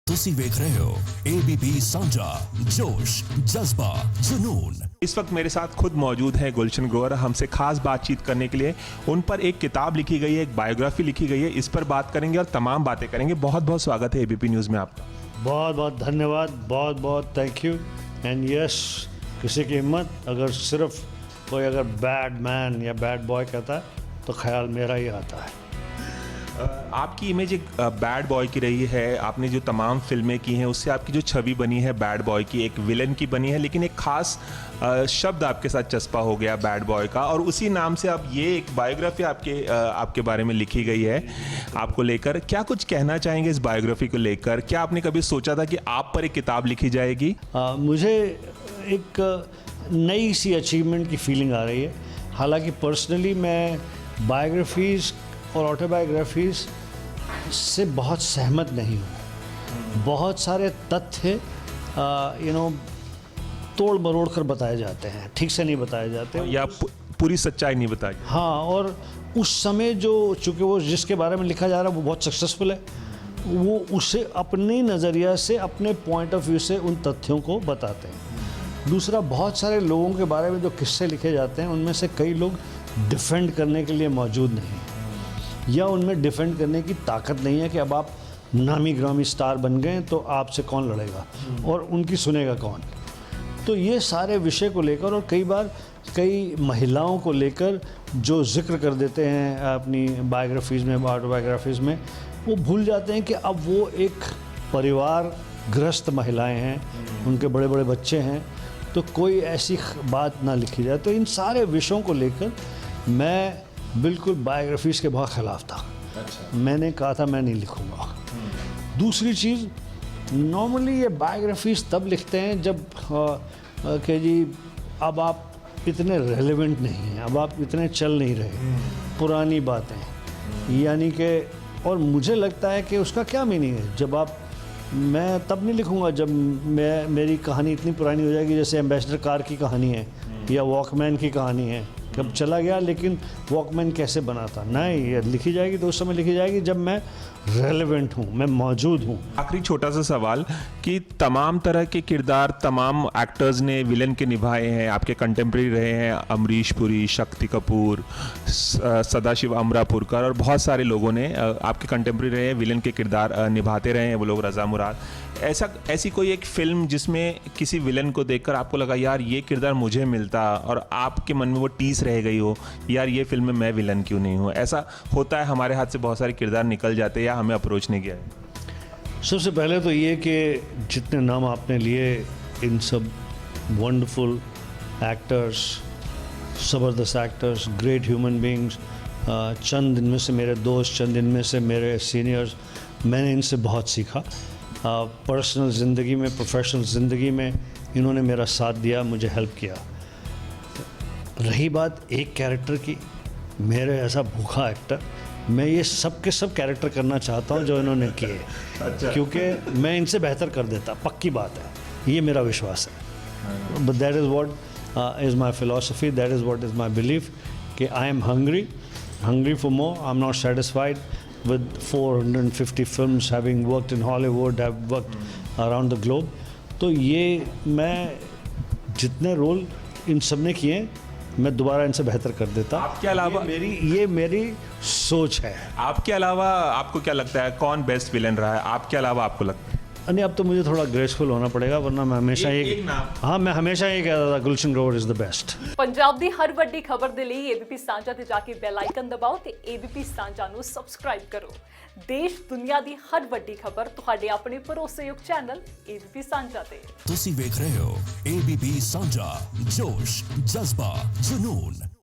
ਤੁਸੀਂ ਵੇਖ ਰਹੇ ਹੋ ABP ਸਾਂਝਾ जोश जज्बा जुनून। इस वक्त मेरे साथ खुद मौजूद है गुलशन ग्रोवर। हमसे खास बातचीत करने के लिए उन पर एक किताब लिखी गई है, एक बायोग्राफी लिखी गई है। इस पर बात करेंगे और तमाम बातें करेंगे। बहुत बहुत स्वागत है ABP न्यूज़ में आपका। बहुत बहुत धन्यवाद, बहुत बहुत थैंक यू। एंड यस, किसी की हिम्मत अगर सिर्फ कोई अगर बैड मैन या बैड बॉय कहता है तो ख्याल मेरा ही आता है। आपकी इमेज एक बैड बॉय की रही है। आपने जो तमाम फिल्में की हैं उससे आपकी जो छवि बनी है बैड बॉय की, एक विलन की बनी है, लेकिन एक खास शब्द आपके साथ चस्पा हो गया बैड बॉय का, और उसी नाम से अब ये एक बायोग्राफी आपके बारे में लिखी गई है आपको लेकर। क्या कुछ कहना चाहेंगे इस बायोग्राफी को लेकर? क्या आपने कभी सोचा था कि आप पर एक किताब लिखी जाएगी? मुझे एक नई सी अचीवमेंट की फीलिंग आ रही है। हालांकि पर्सनली मैं बायोग्राफीज़ और ऑटोबायोग्राफीज़ से बहुत सहमत नहीं हूँ। बहुत सारे तथ्य तोड़ मरोड़ कर बताए जाते हैं, ठीक से नहीं बताए जाते या पूरी सच्चाई नहीं बताई। हाँ, और उस समय जो चूँकि वो जिसके बारे में लिखा जा रहा है वो बहुत सक्सेसफुल है, वो उसे अपने नज़रिया से, अपने पॉइंट ऑफ व्यू से उन तथ्यों को बताते हैं। दूसरा, बहुत सारे लोगों के बारे में जो किस्से लिखे जाते हैं उनमें से कई लोग डिफेंड करने के लिए मौजूद नहीं हैं, या उनमें डिफेंड करने की ताकत नहीं है कि अब आप नामी ग्रामी स्टार बन गए तो आपसे कौन लड़ेगा और उनकी सुनेगा कौन। तो ये सारे विषय को लेकर, और कई बार कई महिलाओं को लेकर जो जिक्र कर देते हैं अपनी बायोग्राफीज़ में, ऑटोबायोग्राफीज़ में, वो भूल जाते हैं कि अब वो एक परिवार ग्रस्त महिलाएं हैं, उनके बड़े बड़े बच्चे हैं, तो कोई ऐसी बात ना लिखी जाए। तो इन सारे विषयों को लेकर मैं बिल्कुल बायोग्राफीज़ के बहुत ख़िलाफ़ था। अच्छा। मैंने कहा था मैं नहीं लिखूँगा। दूसरी चीज़, नॉर्मली ये बायोग्राफीज़ तब लिखते हैं जब कि जी अब आप इतने रेलेवेंट नहीं हैं, अब आप इतने चल नहीं रहे, पुरानी बातें, यानी कि, और मुझे लगता है कि उसका क्या मीनिंग है जब आप, मैं तब नहीं लिखूँगा जब मेरी कहानी इतनी पुरानी हो जाएगी, जैसे एम्बेसडर कार की कहानी है या वॉकमैन की कहानी है, कब चला गया लेकिन वॉकमैन कैसे बना था। नहीं, ये लिखी जाएगी तो उस समय लिखी जाएगी जब मैं रेलेवेंट हूँ, मैं मौजूद हूँ। आखिरी छोटा सा सवाल कि तमाम तरह के किरदार तमाम एक्टर्स ने विलन के निभाए हैं, आपके कंटेम्प्रेरी रहे हैं, अमरीश पुरी, शक्ति कपूर, सदाशिव अमरापुरकर, और बहुत सारे लोगों ने आपके कंटेम्प्रेरी रहे हैं, विलन के किरदार निभाते रहे हैं वो लोग, रज़ा मुराद। ऐसी कोई एक फिल्म जिसमें किसी विलन को देखकर आपको लगा यार ये किरदार मुझे मिलता, और आपके मन में वो टीस रह गई हो यार ये फिल्म में मैं विलन क्यों नहीं हूँ? ऐसा होता है, हमारे हाथ से बहुत सारे किरदार निकल जाते हैं या हमें अप्रोच नहीं किया है। सबसे पहले तो ये कि जितने नाम आपने लिए, इन सब वंडरफुल एक्टर्स, ज़बरदस्त एक्टर्स, ग्रेट ह्यूमन बींग्स, चंद इनमें से मेरे दोस्त, चंद इनमें से मेरे सीनियर्स, मैंने इनसे बहुत सीखा। पर्सनल ज़िंदगी में, प्रोफेशनल ज़िंदगी में इन्होंने मेरा साथ दिया, मुझे हेल्प किया। रही बात एक कैरेक्टर की, मेरे ऐसा भूखा एक्टर, मैं ये सब के सब कैरेक्टर करना चाहता हूँ जो इन्होंने किए। अच्छा। क्योंकि मैं इनसे बेहतर कर देता, पक्की बात है, ये मेरा विश्वास है। But that is what is my philosophy, that is what is my belief, कि I am hungry for more. I'm not satisfied with 450 films, having worked in Hollywood, have worked around the globe. तो ये मैं जितने role in सब ने किए मैं दोबारा इनसे बेहतर कर देता। आपके अलावा ये मेरी सोच है। आपके अलावा आपको क्या लगता है कौन बेस्ट विलन रहा है? आपके अलावा आपको लगता है? नहीं, अब तो मुझे थोड़ा ग्रेसफुल होना पड़ेगा, वरना मैं हमेशा मैं हमेशा ये कहता था Gulshan Grover is the best. Punjab दी हर ਵੱਡੀ खबर ਦੇ ਲਈ ABP ਸਾਂਝਾ ਤੇ ਜਾ ਕੇ ਬੈਲ ਆਈਕਨ ਦਬਾਓ ਤੇ ABP ਸਾਂਝਾ ਨੂੰ ਸਬਸਕ੍ਰਾਈਬ ਕਰੋ। ਦੇਸ਼ ਦੁਨੀਆ ਦੀ ਹਰ ਵੱਡੀ ਖਬਰ ਤੁਹਾਡੇ ਆਪਣੇ ਭਰੋਸੇਯੋਗ ਚੈਨਲ ABP ਸਾਂਝਾ ਤੇ। ਤੁਸੀਂ ਵੇਖ ਰਹੇ ਹੋ ABP ਸਾਂਝਾ जोश जज्बा जुनून।